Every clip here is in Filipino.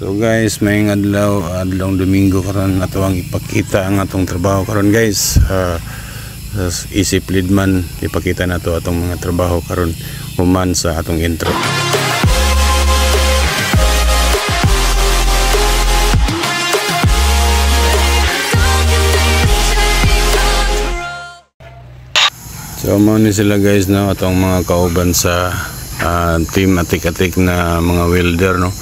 So guys, may adlaw Domingo karon ato ang ipakita ang atong trabaho karon guys. Isip lead man ipakita nato atong mga trabaho karon human sa atong intro. So mo ni sila guys na atong mga kauban sa team atik-atik na mga welder no.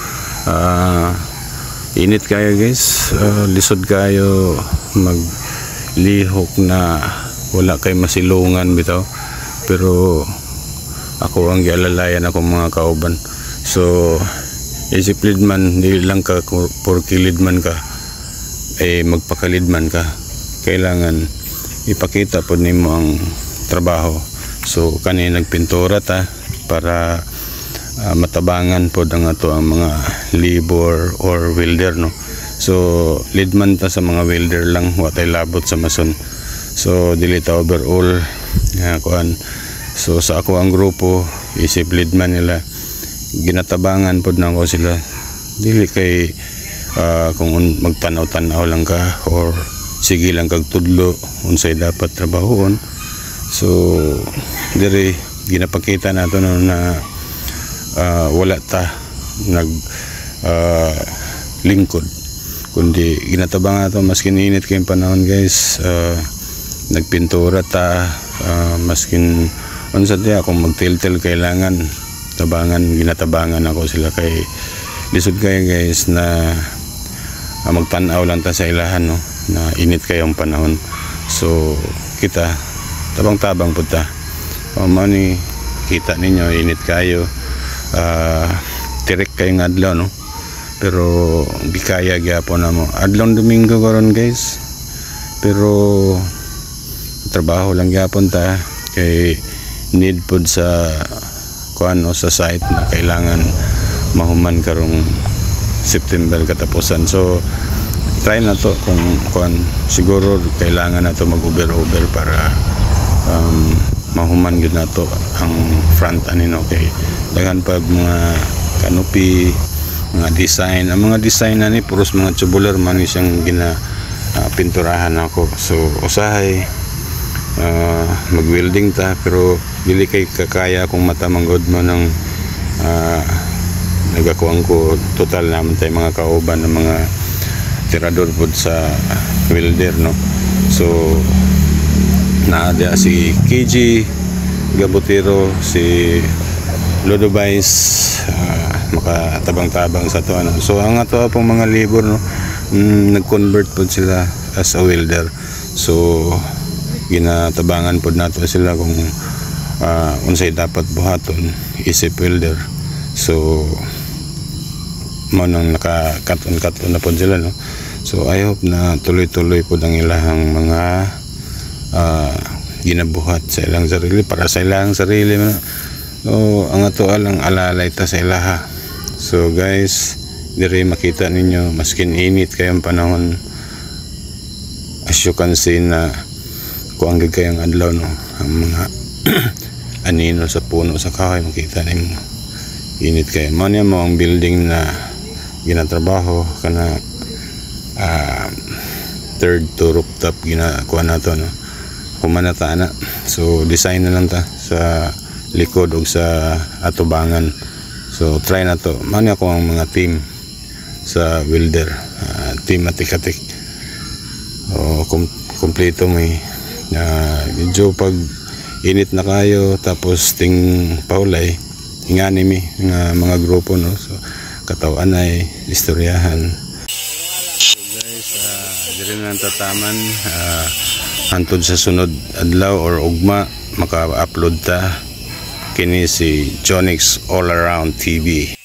Init kayo guys, lisod kayo maglihok na wala kay masilungan bitaw, pero ako ang gialalayan ako mga kauban. So isip lead man, di lang ka porky lead man ka magpakalid man ka, kailangan ipakita po nimo ang trabaho. So kani nagpintura ta para matabangan po ang ato ang mga labor or welder no. So lead man ta sa mga welder lang, watay labot sa mason. So dili ta overall kuan. So sa ako ang grupo isip lead man nila, ginatabangan pod na ko sila, dili kay kung magtanaw-tanaw lang ka or sige lang kag tudlo unsay dapat trabahoon. So diri ginapakita nato no na wala ta lingkod, kundi ginatabangan nato maskin init kayong panahon guys. Nagpintura ta, maskin unsa diya kung magtiltil kailangan tabangan, ginatabangan ako sila kay lisod kayo guys na magtanaw lang ta sa ilahan no, na init kayong panahon. So kita tabang-tabang po ta, mani kita ninyo init kayo, tirik kayong adlaw no, pero bikaya gyapon na mo adlaw Domingo karon guys, pero trabaho lang gyapon ta kay need pod sa kuan o sa site na kailangan mahuman karong September katapusan. So try na to kung kuan, siguro kailangan na to mag-over para mahuman gid nato ang front anino, kay daghan pa mga canopy, mga design. Ang mga design na ni puros mga tubular man siyang pinturahan ako. So usahay mag-welding ta, pero dili kay kakaya kung matamanggod mo ng nagakuan ko total naman tay mga kauban ng mga tirador pod sa welder no. So naada si KG Gabutero, si Lodobais, makatabang-tabang sa to ano. So ang ato pong mga labor no, nag-convert po sila as a welder. So ginatabangan po nato sila kung unsay dapat buhaton isip welder. So mo nang naka-cut-on na po sila no. So I hope na tuloy-tuloy po ang ilahang mga ginabuhat sa ilang sarili, para sa ilang sarili man. So ang ato alang alalay ta sa ilaha. So guys, diri makita ninyo maskin init kayong panahon, as you can see na kuang gid kayong adlaw no, ang mga anino sa puno sa kahoy makita ninyo init kayo. Man mo ang building na ginatrabaho kana third to rooftop ginakuha nato no, humanata na. So design na lang ta sa likod o sa atubangan. So try na to. Mani ako ang mga team sa welder, team atik-atik. Kompleto may medyo pag init na kayo tapos ting paulay ingani mi nga mga grupo no. So katawan ay istoryahan. So guys, diri na tataman hantod sa sunod adlaw or ugma maka-upload ta kini si Jonix All Around TV.